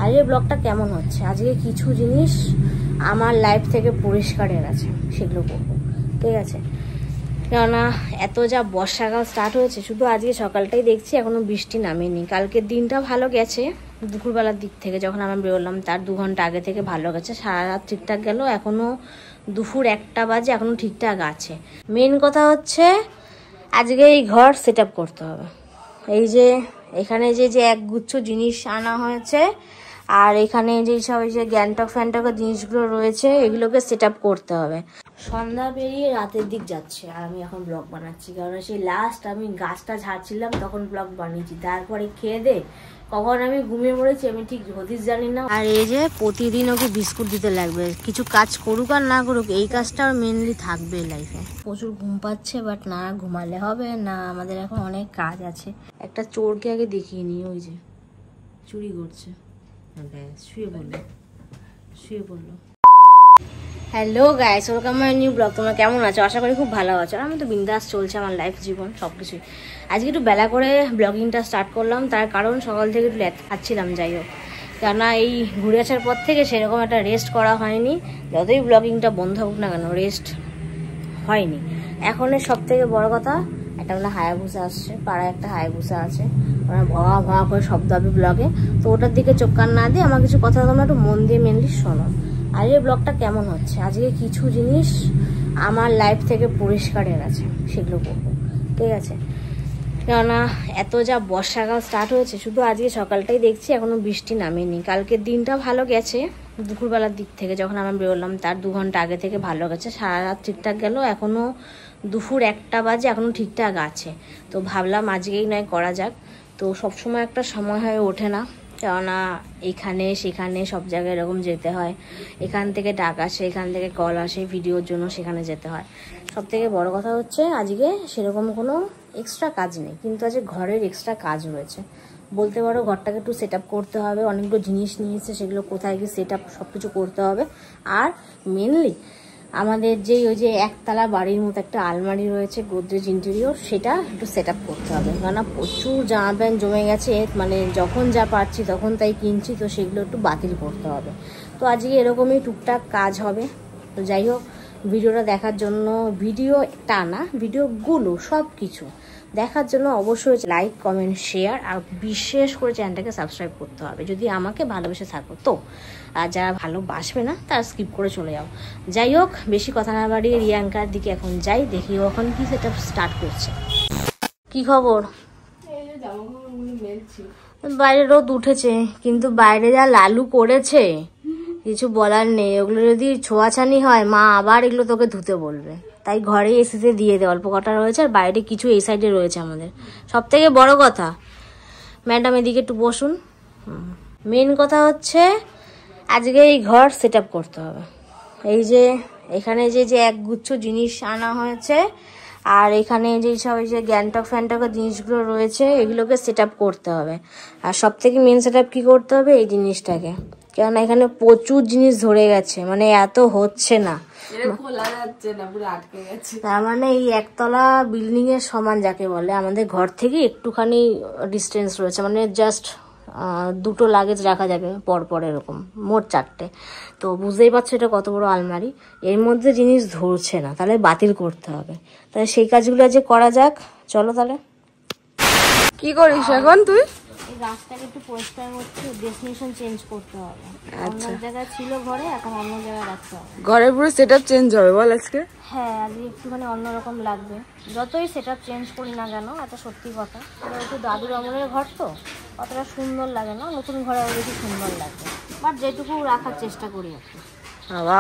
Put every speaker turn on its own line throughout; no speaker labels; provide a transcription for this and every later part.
আজকের ব্লগটা কেমন হচ্ছে, আজকে কিছু জিনিস আমার লাইফ থেকে পরিষ্কারের আছে, সেগুলো করবো। ঠিক আছে, কেননা এত যা বর্ষাকাল স্টার্ট হয়েছে, শুধু আজকে সকালটাই দেখছি এখনো বৃষ্টি নামেনি। কালকের দিনটা ভালো গেছে, দুপুরবেলার দিক থেকে যখন আমরা বেরোলাম তার 2 ঘন্টা আগে থেকে ভালো গেছে, সারা রাত ঠিকঠাক গেল, এখনো দুপুর 1টা বাজে, এখনো ঠিকঠাক আছে। মেন কথা হচ্ছে আজকে এই ঘর সেট আপ করতে হবে। এই যে এখানে যে একগুচ্ছ জিনিস আনা হয়েছে, আর এখানে যে সব এই যে গ্যাংটক ফ্যানটকের জিনিসগুলো রয়েছে, এগুলোকে সেট আপ করতে হবে। সন্ধ্যা পেরিয়ে রাতের দিক যাচ্ছে আর আমি এখন ব্লগ বানাচ্ছি, কারণ সেই লাস্ট আমি গাছটা ঝাড়ছিলাম তখন ব্লগ বানিয়েছি। তারপরে খেয়ে দে কখন আমি ঘুমিয়ে পড়েছি আমি ঠিক হদিস জানি না। আর এই যে প্রতিদিন ওকে বিস্কুট দিতে লাগবে, কিছু কাজ করুক আর না করুক, এই কাজটা মেনলি থাকবে লাইফে। প্রচুর ঘুম পাচ্ছে, বাট না ঘুমালে হবে না, আমাদের এখন অনেক কাজ আছে। একটা চোরকে আগে দেখিয়ে নিই, ওই যে চুরি করছে, শুয়ে পড়লো। Hello guys, welcome my new blog. তোমরা কেমন আছো? আশা করি খুব ভালো আছো। আমি তো বিন্দাস চলছে আমার লাইফ, জীবন সব কিছুই। আজকে একটু বেলা করে ব্লগিংটা স্টার্ট করলাম, তার কারণ সকাল থেকে একটু লেট খাচ্ছিলাম। যাই হোক, কেননা এই ঘুরে আসার পর থেকে সেরকম একটা রেস্ট করা হয়নি। যতই ব্লগিংটা বন্ধ হোক না কেন, রেস্ট হয়নি। এখন সব থেকে বড় কথা, একটা মানে হায়াবুসা আসছে, পাড়ায় একটা হায়াবুসা আছে, ওরা ভয়া ভয়া করে শব্দ হবে ব্লগে, তো ওটার দিকে চোখ কান না দিয়ে আমার কিছু কথা তোমরা একটু মন দিয়ে মেনলি শোনো। আর এই ব্লগটা কেমন হচ্ছে, আজকে কিছু জিনিস আমার লাইফ থেকে পরিষ্কারের আছে, সেগুলো করবো। ঠিক আছে, কেননা এত যা বর্ষাকাল স্টার্ট হয়েছে, শুধু আজকে সকালটাই দেখছি এখনো বৃষ্টি নামেনি। কালকের দিনটা ভালো গেছে, দুপুরবেলার দিক থেকে যখন আমরা বেরোলাম তার 2 ঘন্টা আগে থেকে ভালো গেছে, সারা রাত ঠিকঠাক গেল, এখনো দুপুর 1টা বাজে, এখনো ঠিকঠাক আছে। তো ভাবলাম আজকেই নয় করা যাক। তো সবসময় একটা সময় হয়ে ওঠে না, কেননা এখানে সেখানে সব জায়গায় এরকম যেতে হয়, এখান থেকে ডাক আসে, এখান থেকে কল আসে ভিডিওর জন্য, সেখানে যেতে হয়। সব থেকে বড় কথা হচ্ছে আজকে সেরকম কোনো এক্সট্রা কাজ নেই, কিন্তু আজকে ঘরের এক্সট্রা কাজ রয়েছে। বলতে পারো ঘরটাকে একটু সেট আপ করতে হবে, অনেকগুলো জিনিস নিয়েছে, সেগুলো কোথায় গিয়ে সেট আপ সব কিছু করতে হবে। আর মেনলি আমাদের ওই যে একতলা বাড়ির মতো একটা আলমারি রয়েছে গোদরেজ ইন্টেরিয়র, সেটা একটু সেট আপ করতে হবে, কেননা প্রচুর জামা প্যান্ট জমে গেছে, মানে যখন যা পারছি তখন তাই কিনছি, তো সেগুলো একটু বাতিল করতে হবে। তো আজকে এরকমই টুকটাক কাজ হবে। তো যাই হোক, ভিডিওটা দেখার জন্য, ভিডিওটা না ভিডিওগুলো সব কিছু দেখার জন্য অবশ্যই লাইক কমেন্ট শেয়ার আর বিশেষ করে চ্যানেলটাকে সাবস্ক্রাইব করতে হবে যদি আমাকে ভালোবেসে থাকো। তো আর যারা ভালোবাসবে না তারা স্কিপ করে চলে যাও। যাই হোক, বেশি কথা না বাড়িয়ে রিয়াঙ্কার দিকে এখন যাই, দেখি ওখান কি সেটা স্টার্ট করছে। কি খবর? বাইরে রোদ উঠেছে, কিন্তু বাইরে যা লালু করেছে কিছু বলার নেই। ওগুলো যদি ছোঁয়াছানি হয় মা আবার এগুলো তোকে ধুতে বলবে, তাই ঘরে এসিতে দিয়ে দে। অল্প কটা রয়েছে আর বাইরে কিছু এই সাইডে রয়েছে। আমাদের সব থেকে বড় কথা, ম্যাডাম এদিকে একটু বসুন। মেন কথা হচ্ছে আজকে এই ঘর সেট আপ করতে হবে। এই যে এখানে যে একগুচ্ছ জিনিস আনা হয়েছে, আর এখানে যে সব এই যে গ্যাংটক ফ্যানটকের জিনিসগুলো রয়েছে, এগুলোকে সেট আপ করতে হবে। আর সব থেকে মেন সেট আপ কী করতে হবে, এই জিনিসটাকে, কেননা এখানে প্রচুর জিনিস ধরে গেছে, মানে এত হচ্ছে না, তার মানে এই একতলা বিল্ডিং এর সমান যাকে বলে, আমাদের ঘর থেকে একটুখানি ডিস্টেন্স রয়েছে, মানে জাস্ট 2টো লাগেজ রাখা যাবে পরপর, এরকম মোট 4টে। তো বুঝতেই পারছো এটা কত বড় আলমারি, এর মধ্যে জিনিস ধরছে না, তাহলে বাতিল করতে হবে। তাহলে সেই কাজগুলো আজ করা যাক, চলো। তাহলে
কি করিস এখন তুই?
এই রাস্তাটা একটু পরিষ্কার করতে, ডেস্টিনেশন চেঞ্জ করতে হবে। অন্য জায়গায় ছিল ঘরে, এখন অন্য জায়গায় রাখতে হবে।
ঘরের পুরো সেটআপ চেঞ্জ হবে বল আজকে?
হ্যাঁ, আজকে একটুখানি অন্যরকম লাগবে। যতই সেটআপ চেঞ্জ করি না কেন, এটা সত্যি কথা, একটু দাদুর আমলের ঘর তো অতটা সুন্দর লাগে না, নতুন ঘরে আরো বেশি সুন্দর লাগবে, বাট যেটুকু রাখার চেষ্টা করি আর কি।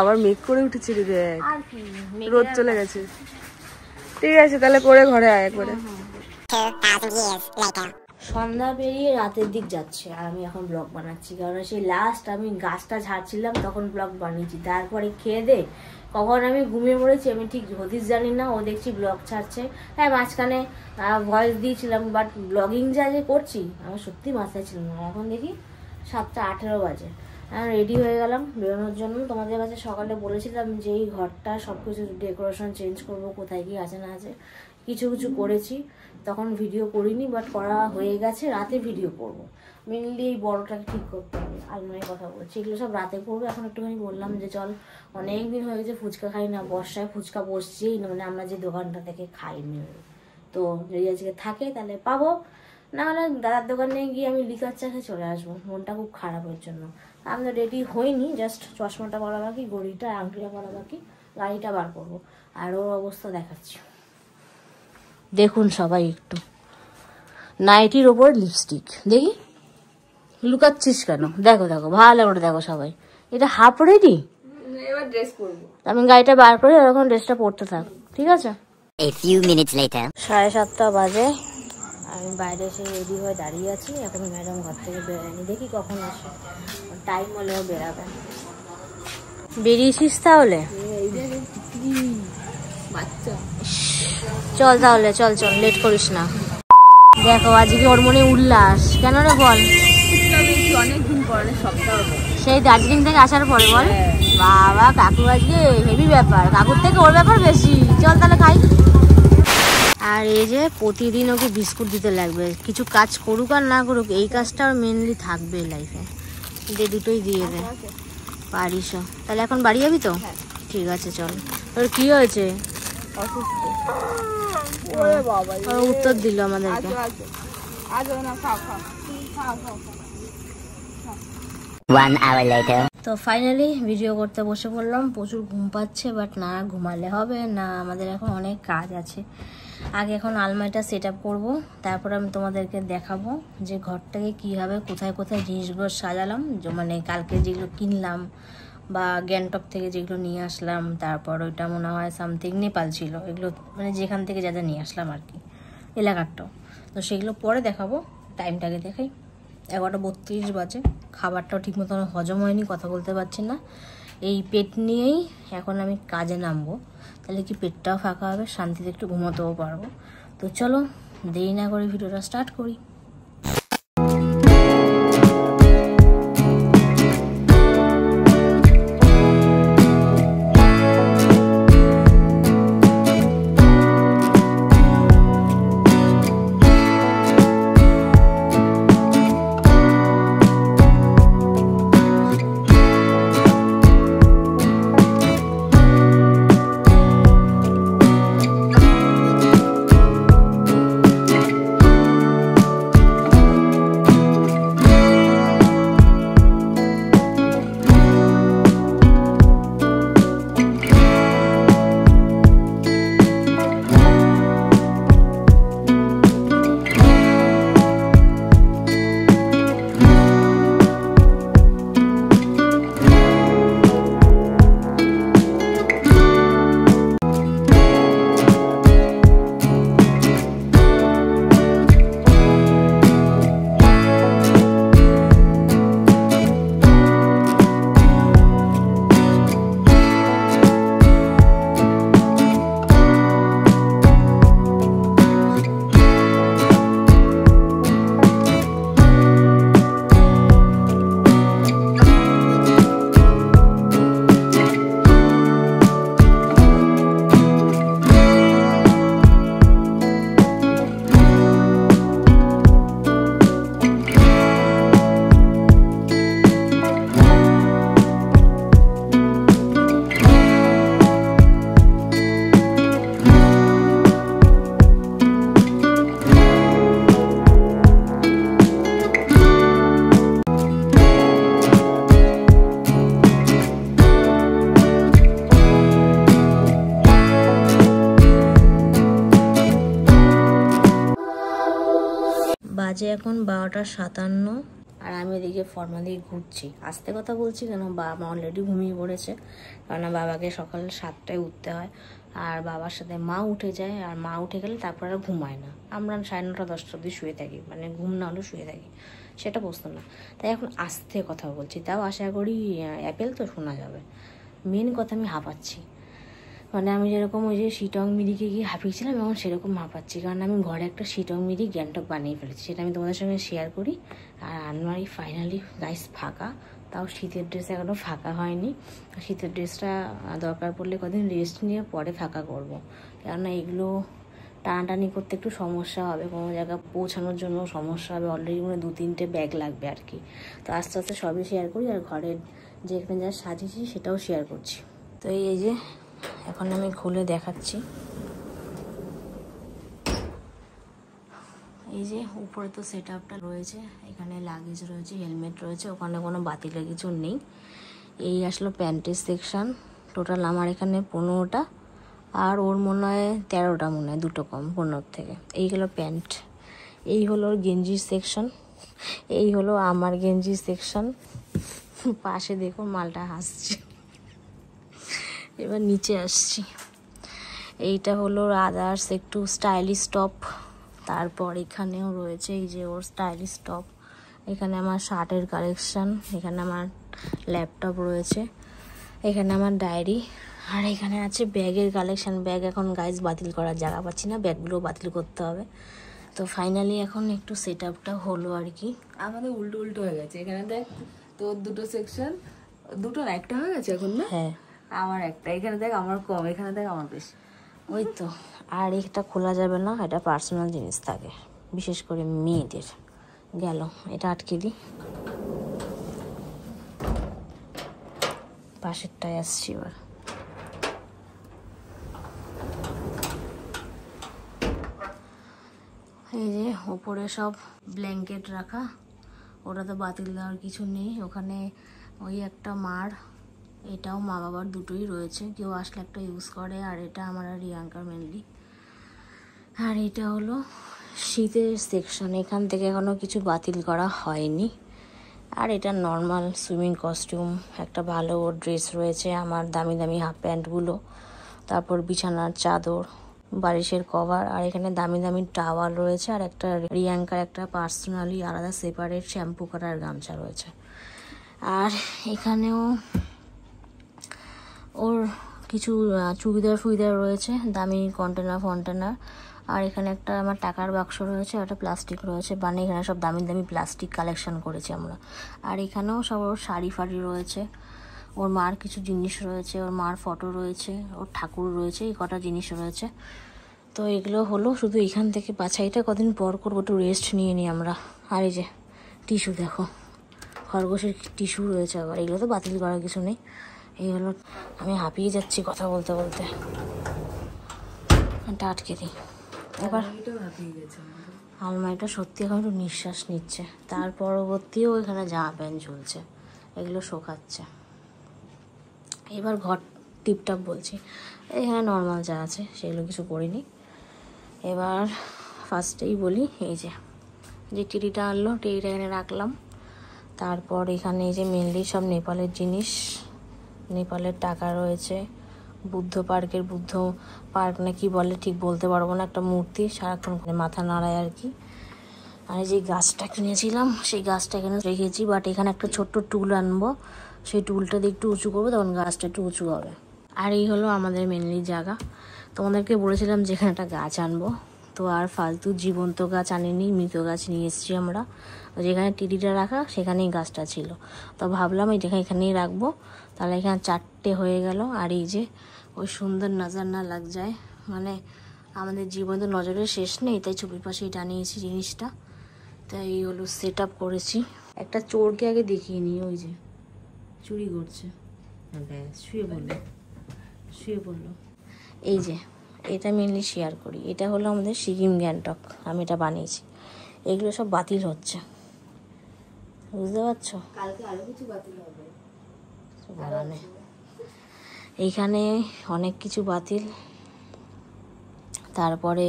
আবার মেঘ করে উঠেছি রে, দেখ
আর কি
রোদ চলে গেছে। ঠিক আছে, তাহলে করে ঘরে আয় একবারে।
সন্ধ্যা পেরিয়ে রাতের দিক যাচ্ছে আর আমি এখন ব্লগ বানাচ্ছি, কারণ সেই লাস্ট আমি গাছটা ঝাড়ছিলাম তখন ব্লগ বানিয়েছি। তারপরে খেয়ে দে কখন আমি ঘুমিয়ে পড়েছি আমি ঠিক হদিস জানি না। ও দেখছি ব্লগ ছাড়ছে, হ্যাঁ মাঝখানে ভয়েস দিয়েছিলাম, বাট ব্লগিং যা করছি আমার সত্যি মাথায় ছিল না। এখন দেখি 7:18 বাজে, রেডি হয়ে গেলাম বেরোনোর জন্য। তোমাদের কাছে সকালে বলেছিলাম যে এই ঘরটা সব কিছু ডেকোরেশন চেঞ্জ করবো, কোথায় কি আছে না আছে, কিছু কিছু করেছি, তখন ভিডিও করিনি, বাট করা হয়ে গেছে। রাতে ভিডিও করব, মেনলি এই বড়টাকে ঠিক করতে হবে, আলমারির কথা বলছি, এগুলো সব রাতে করবো। এখন একটুখানি বললাম যে চল, অনেক দিন হয়ে গেছে ফুচকা খাই না, বর্ষায় ফুচকা বসছেই না, মানে আমরা যে দোকানটা থেকে খাইনি। তো যদি আজকে থাকে তাহলে পাবো, না হলে দাদার দোকানে গিয়ে আমি লিকার চা খেয়ে চলে আসবো। মনটা খুব খারাপ এর জন্য। আমি তো রেডি হইনি, জাস্ট চশমাটা পরা বাকি, ঘড়িটা আংটিটা পরা বাকি, গাড়িটা বার করবো। আর ওর অবস্থা দেখাচ্ছি, দেখুন সবাই একটু, নাইটির ওপর লিপস্টিক, দেখি লুকাচ্ছিস কেন? দেখো দেখো, ভালো করে দেখো সবাই, এটা হাফ রেডি।
এবার ড্রেস পরবো,
আমি গাড়িটা বার করে এরকম ড্রেসটা পরতে থাক, ঠিক আছে?
A few minutes later.
7:30 বাজে, আমি বাইরে এসে রেডি হয়ে দাঁড়িয়ে আছি। এখন ম্যাডাম ঘর থেকে বেরোয়নি, দেখি কখন আসে, টাইম হলেও বেরাবে। বেরিয়েছিস তাহলে?
বাচ্চা
চল তাহলে, চল চল, লেট করিস না। দেখো আজকে ওর মনে উল্লাস, কেন রে বল?
অনেকদিন পরে, সপ্তাহ
সেই দার্জিলিং থেকে আসার পরে বল। বাবা কাকু আজকে হেভি ব্যাপার, কাকুর থেকে ওর ব্যাপার বেশি। চল তাহলে খাই। আর এই যে প্রতিদিন ওকে বিস্কুট দিতে লাগবে, কিছু কাজ করুক আর না করুক, এই কাজটা ওর মেনলি থাকবে লাইফে, যে দুটোই দিয়ে দে পারিস। তাহলে এখন বাড়ি যাবি তো? ঠিক আছে চল। তোর কি হয়েছে?
অসুস্থ। ওরে বাবা,
ওর উত্তর দিল আমাদেরকে।
আজ না, খাও খাও খাও খাও।
1 hour later.
তো ফাইনালি ভিডিও করতে বসে পড়লাম। প্রচুর ঘুম পাচ্ছে, বাট না ঘুমালে হবে না, আমাদের এখন অনেক কাজ আছে। আগে এখন আলমারিটা সেট আপ করবো, তারপর আমি তোমাদেরকে দেখাবো যে ঘরটাকে কীভাবে কোথায় কোথায় জিনিসগুলো সাজালাম, মানে কালকে যেগুলো কিনলাম বা গ্যাংটক থেকে যেগুলো নিয়ে আসলাম, তারপর ওইটা মনে হয় সামথিং নেপাল ছিল, এগুলো মানে যেখান থেকে যা যা নিয়ে আসলাম আর কি, এলাকারটাও। তো সেগুলো পরে দেখাবো। টাইমটাকে দেখাই, 11:32 বাজে। খাবারটাও ঠিক মতন হজম হয়নি, কথা বলতে পারছি না। এই পেট নিয়েই এখন আমি কাজে নামবো, তাহলে কি পেটটাও ফাঁকা হবে, শান্তিতে একটু ঘুমোতেও পারবো। তো চলো দেরি না করে ভিডিওটা স্টার্ট করি। বাজে এখন 12:57, আর আমি এদিকে ফর্মা দিয়ে ঘুরছি। আস্তে কথা বলছি কেন, বাবা অলরেডি ঘুমিয়ে পড়েছে, কারণ বাবাকে সকাল 7টায় উঠতে হয়, আর বাবার সাথে মা উঠে যায়, আর মা উঠে গেলে তারপর আর ঘুমায় না। আমরা 9:30 10টা অবধি শুয়ে থাকি, মানে ঘুম না হলেও শুয়ে থাকি, সেটা প্রশ্ন না। তাই এখন আস্তে কথা বলছি, তাও আশা করি অ্যাপেল তো শোনা যাবে। মেন কথা আমি হাঁপাচ্ছি, মানে আমি যেরকম ওই যে শিটং মিরিকে গিয়ে হাঁপিয়েছিলাম, এখন সেরকম হাঁপাচ্ছি, কারণ আমি ঘরে একটা শিটং মিরি গ্যাংটক বানিয়ে ফেলেছি, সেটা আমি তোমাদের সঙ্গে শেয়ার করি। আর আলমারি ফাইনালি গাইস ফাঁকা, তাও শীতের ড্রেস এখনও ফাঁকা হয়নি। শীতের ড্রেসটা দরকার পড়লে কদিন রেস্ট নিয়ে পরে ফাঁকা করব, কেননা এগুলো টানাটানি করতে একটু সমস্যা হবে, কোনো জায়গায় পৌঁছানোর জন্য সমস্যা হবে। অলরেডি মানে 2-3টে ব্যাগ লাগবে আর কি। তো আস্তে আস্তে সবই শেয়ার করি, আর ঘরের যেখানে যা সাজিয়েছি সেটাও শেয়ার করছি। তো এই যে এখন আমি খুলে দেখাচ্ছি। এই যে উপরে তো সেট আপটা রয়েছে, এখানে লাগেজ রয়েছে, হেলমেট রয়েছে, ওখানে কোনো বাতিলের কিছু নেই। এই আসলো প্যান্টের সেকশন। টোটাল আমার এখানে 15টা, আর ওর মনে হয় 13টা, মনে হয় 2টো কম 15 থেকে। এই হলো প্যান্ট, এই হলো ওর গেঞ্জির সেকশন, এই হলো আমার গেঞ্জির সেকশন। পাশে দেখো মালটা হাসছে। এবার নিচে আসছি, এইটা হলো আদার্স একটু স্টাইলিশ টপ। তারপর এখানেও রয়েছে এই যে ওর স্টাইলিশ টপ। এখানে আমার শার্টের কালেকশন, এখানে আমার ল্যাপটপ রয়েছে, এখানে আমার ডায়েরি, আর এখানে আছে ব্যাগের কালেকশন। ব্যাগ এখন গাইজ বাতিল করার জায়গা পাচ্ছি না, ব্যাগগুলো বাতিল করতে হবে। তো ফাইনালি এখন একটু সেট আপটা হলো আর কি।
আমাদের উল্টো উল্টো হয়ে গেছে। এখানে দেখ তোর 2টো সেকশন, 2টোর একটা হয়ে গেছে এখন না?
হ্যাঁ,
আমার একটা। এখানে দেখ আমার কম, এখানে দেখ আমার বেশি।
ওই তো। আর এটা খোলা যাবে না, এটা পার্সোনাল জিনিস থাকে, বিশেষ করে মেয়েদের। গেল, এটা আটকে দিই। পাশেরটায় আসছি এবার। এই যে ওপরে সব ব্ল্যাঙ্কেট রাখা, ওটা তো বাতিল দেওয়ার কিছু নেই। ওখানে ওই একটা মার, এটাও মা বাবার দুটোই রয়েছে, কেউ আসলে একটা ইউজ করে। আর এটা আমার আর রিয়াঙ্কার মেনলি। আর এটা হলো শীতের সেকশন, এখান থেকে এখনও কিছু বাতিল করা হয়নি। আর এটা নর্মাল সুইমিং কস্টিউম, একটা ভালো ড্রেস রয়েছে, আমার দামি দামি হাফ প্যান্টগুলো, তারপর বিছানার চাদর, বালিশের কভার, আর এখানে দামি দামি টাওয়াল রয়েছে, আর একটা রিয়াঙ্কার একটা পার্সোনালি আলাদা সেপারেট শ্যাম্পু করার গামছা রয়েছে। আর এখানেও ওর কিছু চুড়িদার ফুড়িদার রয়েছে, দামি কন্টেনার। আর এখানে একটা আমার টাকার বাক্স রয়েছে, একটা প্লাস্টিক রয়েছে, মানে এখানে সব দামি দামি প্লাস্টিক কালেকশন করেছি আমরা। আর এখানেও সব ওর শাড়ি ফাড়ি রয়েছে, ওর মার কিছু জিনিস রয়েছে, ওর মার ফটো রয়েছে, ওর ঠাকুর রয়েছে, এই কটা জিনিস রয়েছে। তো এগুলো হলো, শুধু এখান থেকে বাছাইটা কদিন পর করবো, একটু রেস্ট নিয়ে নিই আমরা। আর এই যে টিস্যু দেখো, খরগোশের টিস্যু রয়েছে আবার, এগুলো তো বাতিল করার কিছু নেই। এই হলো, আমি হাঁপিয়ে যাচ্ছি কথা বলতে বলতে, এটা আটকে দিই এবার। আলমারিটা সত্যি এখন একটু নিঃশ্বাস নিচ্ছে। তার পরবর্তীও এখানে জামা প্যান্ট ঝুলছে, এগুলো শোকাচ্ছে। এবার ঘর টিপটাপ বলছি, এখানে নর্মাল যা আছে সেগুলো কিছু করিনি। এবার ফার্স্টেই বলি, এই যে টিটিটা আনলো, টিটিটা এখানে রাখলাম। তারপর এখানে এই যে মেনলি সব নেপালের জিনিস, নেপালের টাকা রয়েছে, বুদ্ধ পার্ক না কি বলে ঠিক বলতে পারবো না, একটা মূর্তি সারাক্ষণ মাথা নাড়ায় আর কি। আর এই যে গাছটা কিনেছিলাম, সেই গাছটা এখানে রেখেছি, বাট এখানে একটা ছোট্ট টুল আনবো, সেই টুলটা দিয়ে একটু উঁচু করবো, তখন গাছটা একটু উঁচু হবে। আর এই হলো আমাদের মেনলি জায়গা। তোমাদেরকে বলেছিলাম যে এখানে একটা গাছ আনবো, তো আর ফালতু জীবন্ত গাছ আনিনি, মৃত গাছ নিয়ে এসেছি আমরা। যেখানে টিটিটা রাখা সেখানেই গাছটা ছিল, তো ভাবলাম এটাকে এখানেই রাখবো, তাহলে এখানে 4টে হয়ে গেল। আর এই যে ওই সুন্দর নজর না লাগ যায়, মানে আমাদের জীবনে তো নজরের শেষ নেই, তাই ছবির পাশেই টানিয়েছি জিনিসটা। তাই এই হলো সেট আপ করেছি। একটা চোরকে আগে দেখিয়ে নিই, ওই যে চুরি করছে, শুয়ে পড়লো। এই যে এটা মেনলি শেয়ার করি, এটা হলো আমাদের সিকিম গ্যাংটক, আমি এটা বানিয়েছি। এগুলো সব বাতিল হচ্ছে, বুঝতে পারছো?
কালকে আরো কিছু বাতিল হবে।
এইখানে অনেক কিছু বাতিল। তারপরে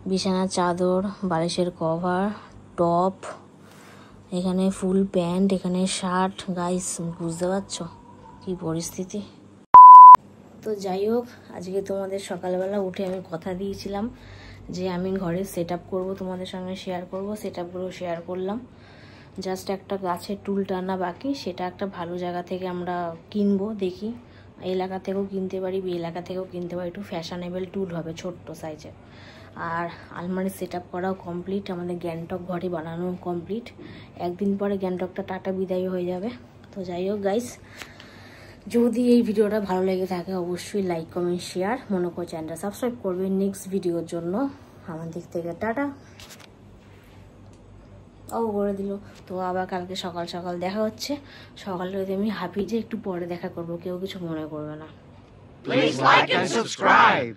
বিছানার চাদর, বালিশের কভার, টপ, এখানে ফুল প্যান্ট, এখানে শার্ট। গাইস বুঝতে পারছো কি পরিস্থিতি। তো যাই হোক, আজকে তোমাদের সকালবেলা উঠে আমি কথা দিয়েছিলাম যে আমি ঘরে সেট আপ করবো, তোমাদের সঙ্গে শেয়ার করবো। সেট আপগুলো শেয়ার করলাম। জাস্ট একটা গাছের টুল টানা বাকি, সেটা একটা ভালো জায়গা থেকে আমরা কিনবো, দেখি এলাকা থেকেও কিনতে পারি, বি এলাকা থেকেও কিনতে পারি। একটু ফ্যাশনেবল টুল হবে, ছোট্ট সাইজের। আর আলমারি সেট আপ করাও কমপ্লিট, আমাদের গ্যাংটক ঘরে বানানো কমপ্লিট। একদিন পরে গ্যাংটকটা টাটা বিদায় হয়ে যাবে। তো যাই হোক গাইস, যদি এই ভিডিওটা ভালো লেগে থাকে অবশ্যই লাইক কমেন্ট শেয়ার, মনে করে চ্যানেলটা সাবস্ক্রাইব করবেন নেক্সট ভিডিওর জন্য। আমার দিক থেকে টাটা। ও করে দিল। তো আবার কালকে সকাল সকাল দেখা হচ্ছে। সকালে যদি আমি হাঁপি যে একটু পরে দেখা করব, কেউ কিছু মনে করবে না।
Please like and subscribe.